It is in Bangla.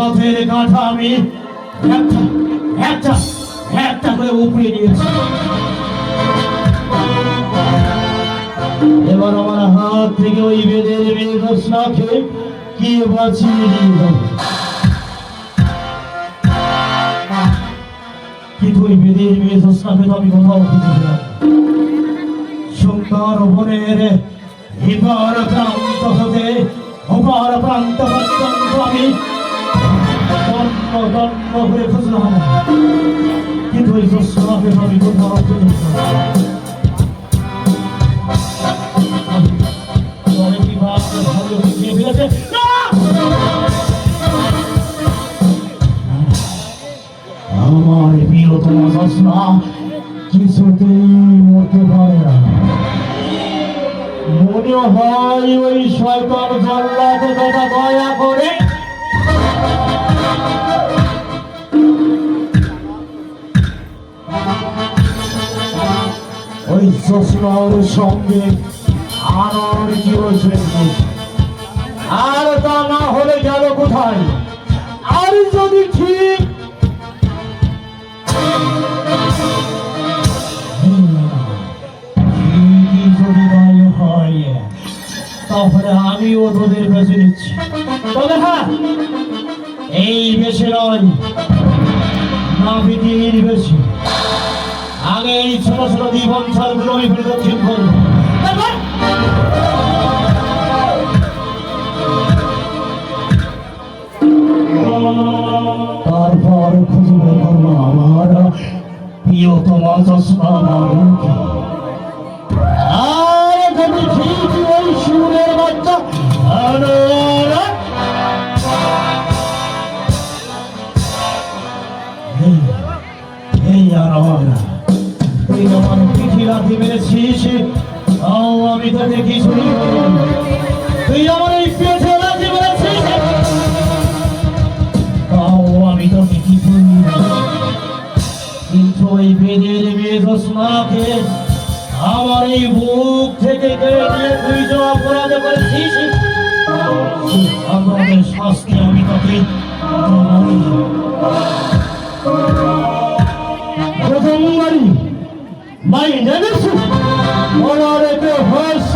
পথের কাঁটা আমি একটা একটা একটা করে উপড়ে নিয়েছি। এবার আমার হাত থেকে ওই বেদের মেঘনাকে কি বাঁচিয়ে নিয়ে যাবে। কিন্তু ওই বেদের মেঘনাকে তো আমি কোথাও খুঁজে পেলাম। সুন্দর বনের এবার প্রান্ত হতে ওপার প্রান্ত পর্যন্ত আমি দণ্ড দণ্ড করে খুঁজলাম, কিন্তু ওই জ্যোৎস্নাকে আমি কোথাও খুঁজে পেলাম। আমার প্রিয়তম জ্যোৎস্না কিছুতেই মরতে পারে না। মনে হয় ওই শয়তান জল্লাদে দাদা দয়া করে ওই জ্যোৎস্নার সঙ্গে আনার কি বলছে, আর তা না হলে গেল কোথায়? আর যদি ঠিক তাহলে আমিও তোদের বেছে নিচ্ছি। তবে হ্যাঁ, এই বেশি নয়, নাভিটির বেশি। আগে এই ছোট ছোট জীবন ছাড়গুলো আমি পরিদর্শন করবো, তারপর খুঁজে বের করবো আমার প্রিয়তম জ্যোৎস্না মানুষকে। আর যদি ঠিক ওই সুরের বাচ্চা তুই আমার পিঠি লাথি মেরেছিস, আমি তোকে কিছুই বলিনি। তুই আমার এই পেটে লাথি মেরেছিস, আমি তোকে কিছুই বলিনি। কিন্তু ওই বেদের মেয়ে জ্যোৎস্নাকে আমার এই বুক থেকে কেড়ে নিয়ে তুই যে অপরাধ করেছিস, আমাদের শাস্তি আমি তোকে প্রথমবারই মাই নেমেছি ওনারে হয়েছে